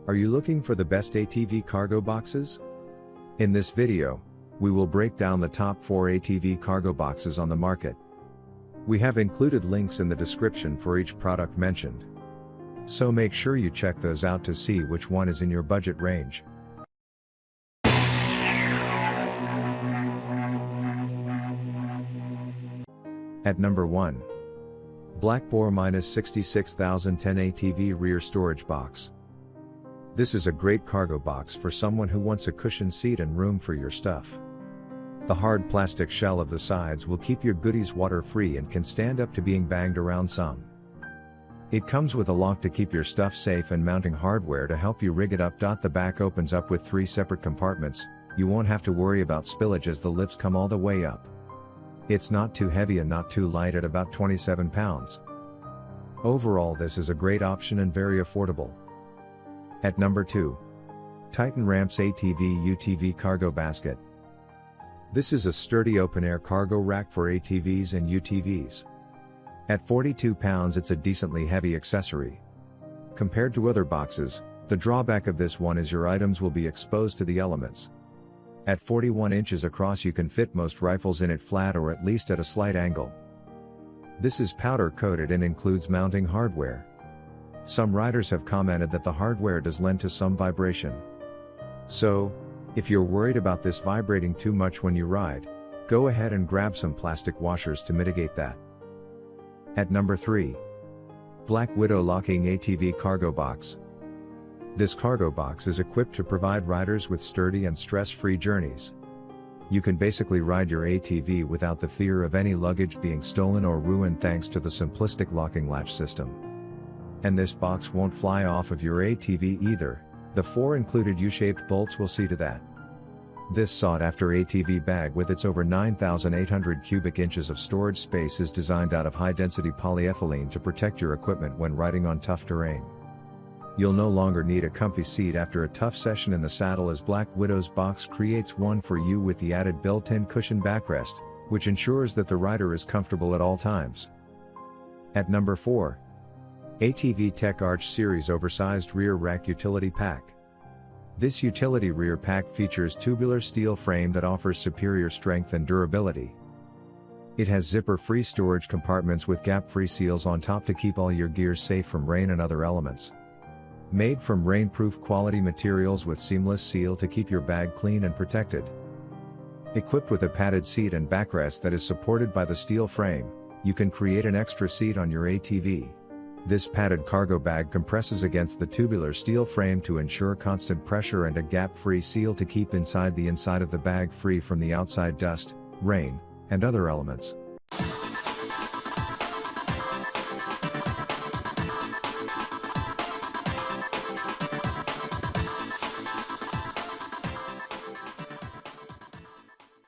Are you looking for the best ATV cargo boxes? In this video, we will break down the top 4 ATV cargo boxes on the market. We have included links in the description for each product mentioned. So make sure you check those out to see which one is in your budget range. At number 1. Black Boar -66010 ATV Rear Storage Box. This is a great cargo box for someone who wants a cushioned seat and room for your stuff. The hard plastic shell of the sides will keep your goodies water-free and can stand up to being banged around some. It comes with a lock to keep your stuff safe and mounting hardware to help you rig it up. The back opens up with 3 separate compartments. You won't have to worry about spillage as the lips come all the way up. It's not too heavy and not too light at about 27 pounds. Overall, this is a great option and very affordable. At number 2. Titan Ramps ATV UTV Cargo Basket. This is a sturdy open-air cargo rack for ATVs and UTVs. At 42 pounds, it's a decently heavy accessory. Compared to other boxes, the drawback of this one is your items will be exposed to the elements. At 41 inches across, you can fit most rifles in it flat or at least at a slight angle. This is powder coated and includes mounting hardware. Some riders have commented that the hardware does lend to some vibration. So, if you're worried about this vibrating too much when you ride, go ahead and grab some plastic washers to mitigate that. At number 3. Black Widow Locking ATV Cargo Box. This cargo box is equipped to provide riders with sturdy and stress-free journeys. You can basically ride your ATV without the fear of any luggage being stolen or ruined thanks to the simplistic locking latch system. And this box won't fly off of your ATV either. The 4 included U-shaped bolts will see to that. This sought-after ATV bag with its over 9,800 cubic inches of storage space is designed out of high-density polyethylene to protect your equipment when riding on tough terrain. You'll no longer need a comfy seat after a tough session in the saddle, as Black Widow's box creates one for you with the added built-in cushion backrest, which ensures that the rider is comfortable at all times. At number 4. ATV Tech Arch Series Oversized Rear Rack Utility Pack. This utility rear pack features tubular steel frame that offers superior strength and durability. It has zipper-free storage compartments with gap-free seals on top to keep all your gear safe from rain and other elements. Made from rain-proof quality materials with seamless seal to keep your bag clean and protected. Equipped with a padded seat and backrest that is supported by the steel frame, you can create an extra seat on your ATV. This padded cargo bag compresses against the tubular steel frame to ensure constant pressure, and a gap-free seal to keep inside the inside of the bag free from the outside dust, rain, and other elements.